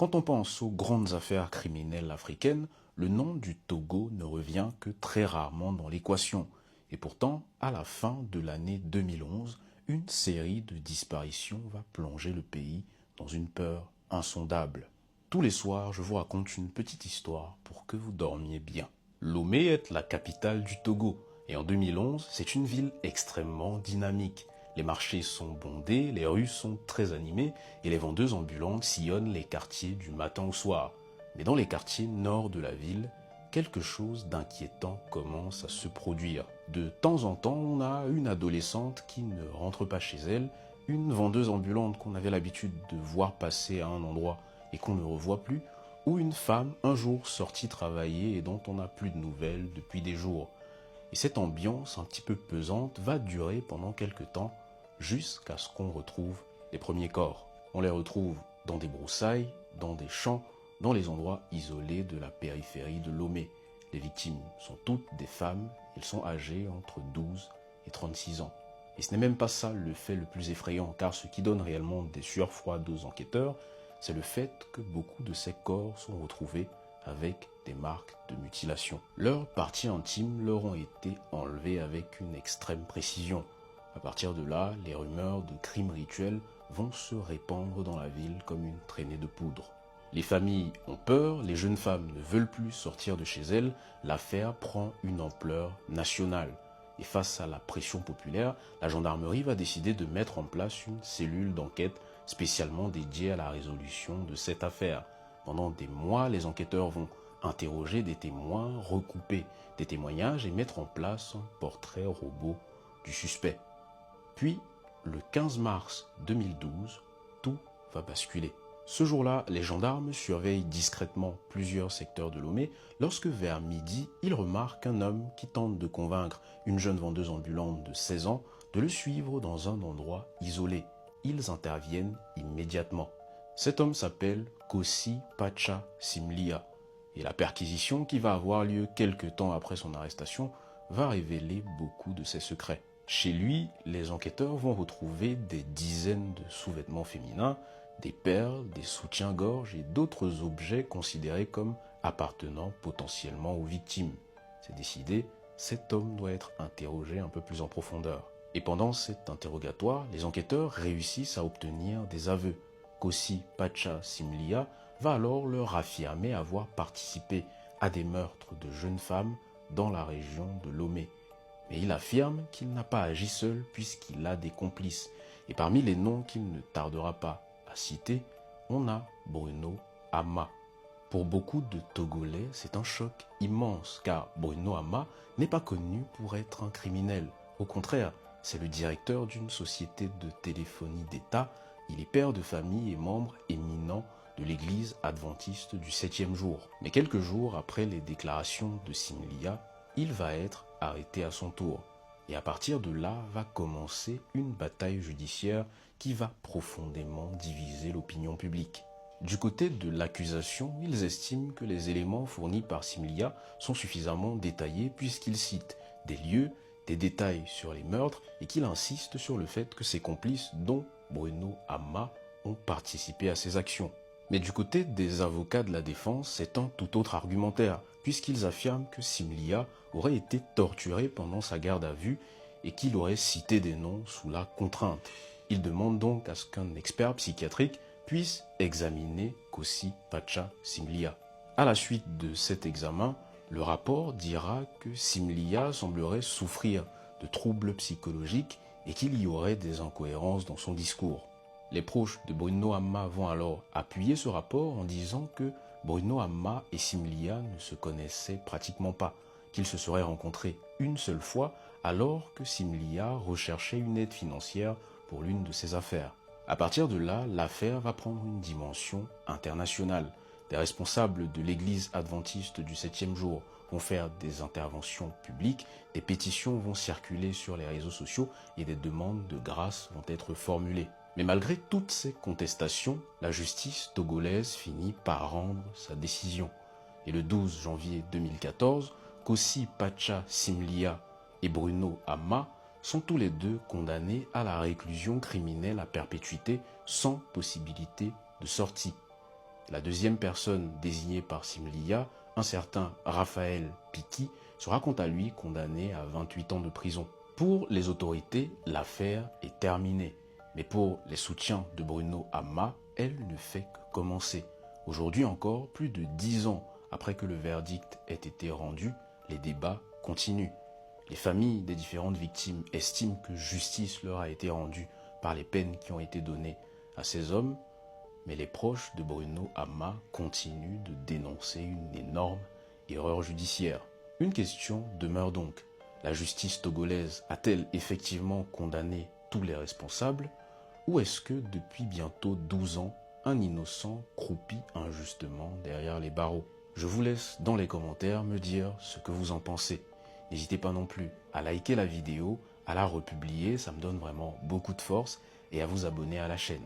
Quand on pense aux grandes affaires criminelles africaines, le nom du Togo ne revient que très rarement dans l'équation. Et pourtant, à la fin de l'année 2011, une série de disparitions va plonger le pays dans une peur insondable. Tous les soirs, je vous raconte une petite histoire pour que vous dormiez bien. Lomé est la capitale du Togo et en 2011, c'est une ville extrêmement dynamique. Les marchés sont bondés, les rues sont très animées et les vendeuses ambulantes sillonnent les quartiers du matin au soir. Mais dans les quartiers nord de la ville, quelque chose d'inquiétant commence à se produire. De temps en temps, on a une adolescente qui ne rentre pas chez elle, une vendeuse ambulante qu'on avait l'habitude de voir passer à un endroit et qu'on ne revoit plus, ou une femme un jour sortie travailler et dont on n'a plus de nouvelles depuis des jours. Et cette ambiance un petit peu pesante va durer pendant quelques temps jusqu'à ce qu'on retrouve les premiers corps. On les retrouve dans des broussailles, dans des champs, dans les endroits isolés de la périphérie de Lomé. Les victimes sont toutes des femmes, elles sont âgées entre 12 et 36 ans. Et ce n'est même pas ça le fait le plus effrayant, car ce qui donne réellement des sueurs froides aux enquêteurs, c'est le fait que beaucoup de ces corps sont retrouvés avec des marques de mutilation. Leurs parties intimes leur ont été enlevées avec une extrême précision. À partir de là, les rumeurs de crimes rituels vont se répandre dans la ville comme une traînée de poudre. Les familles ont peur, les jeunes femmes ne veulent plus sortir de chez elles, l'affaire prend une ampleur nationale. Et face à la pression populaire, la gendarmerie va décider de mettre en place une cellule d'enquête spécialement dédiée à la résolution de cette affaire. Pendant des mois, les enquêteurs vont interroger des témoins, recouper des témoignages et mettre en place un portrait robot du suspect. Puis, le 15 mars 2012, tout va basculer. Ce jour-là, les gendarmes surveillent discrètement plusieurs secteurs de Lomé lorsque vers midi, ils remarquent un homme qui tente de convaincre une jeune vendeuse ambulante de 16 ans de le suivre dans un endroit isolé. Ils interviennent immédiatement. Cet homme s'appelle Kossi Pacha Simlia et la perquisition qui va avoir lieu quelques temps après son arrestation va révéler beaucoup de ses secrets. Chez lui, les enquêteurs vont retrouver des dizaines de sous-vêtements féminins, des perles, des soutiens-gorge et d'autres objets considérés comme appartenant potentiellement aux victimes. C'est décidé, cet homme doit être interrogé un peu plus en profondeur. Et pendant cet interrogatoire, les enquêteurs réussissent à obtenir des aveux. Kossi Pacha Simlia va alors leur affirmer avoir participé à des meurtres de jeunes femmes dans la région de Lomé. Mais il affirme qu'il n'a pas agi seul puisqu'il a des complices. Et parmi les noms qu'il ne tardera pas à citer, on a Bruno Ama. Pour beaucoup de Togolais, c'est un choc immense car Bruno Ama n'est pas connu pour être un criminel. Au contraire, c'est le directeur d'une société de téléphonie d'État. Il est père de famille et membre éminent de l'église adventiste du 7e jour. Mais quelques jours après les déclarations de Simlia, il va être arrêté à son tour. Et à partir de là va commencer une bataille judiciaire qui va profondément diviser l'opinion publique. Du côté de l'accusation, ils estiment que les éléments fournis par Simlia sont suffisamment détaillés puisqu'il cite des lieux, des détails sur les meurtres et qu'il insiste sur le fait que ses complices, dont Bruno Ama, ont participé à ces actions. Mais du côté des avocats de la défense, c'est un tout autre argumentaire, puisqu'ils affirment que Simlia aurait été torturé pendant sa garde à vue et qu'il aurait cité des noms sous la contrainte. Ils demandent donc à ce qu'un expert psychiatrique puisse examiner Kossi Pacha Simlia. À la suite de cet examen, le rapport dira que Simlia semblerait souffrir de troubles psychologiques et qu'il y aurait des incohérences dans son discours. Les proches de Bruno Ama vont alors appuyer ce rapport en disant que Bruno Ama et Simlia ne se connaissaient pratiquement pas, qu'ils se seraient rencontrés une seule fois alors que Simlia recherchait une aide financière pour l'une de ses affaires. À partir de là, l'affaire va prendre une dimension internationale. Des responsables de l'église adventiste du 7e jour vont faire des interventions publiques, des pétitions vont circuler sur les réseaux sociaux et des demandes de grâce vont être formulées. Mais malgré toutes ces contestations, la justice togolaise finit par rendre sa décision. Et le 12 janvier 2014, Kossi Pacha Simlia et Bruno Ama sont tous les deux condamnés à la réclusion criminelle à perpétuité sans possibilité de sortie. La deuxième personne désignée par Simlia, un certain Raphaël Pitti, sera quant à lui condamné à 28 ans de prison. Pour les autorités, l'affaire est terminée. Mais pour les soutiens de Bruno Hamma, elle ne fait que commencer. Aujourd'hui encore, plus de 10 ans après que le verdict ait été rendu, les débats continuent. Les familles des différentes victimes estiment que justice leur a été rendue par les peines qui ont été données à ces hommes, mais les proches de Bruno Hamma continuent de dénoncer une énorme erreur judiciaire. Une question demeure donc. La justice togolaise a-t-elle effectivement condamné tous les responsables, ou est-ce que depuis bientôt 12 ans, un innocent croupit injustement derrière les barreaux? Je vous laisse dans les commentaires me dire ce que vous en pensez. N'hésitez pas non plus à liker la vidéo, à la republier, ça me donne vraiment beaucoup de force, et à vous abonner à la chaîne.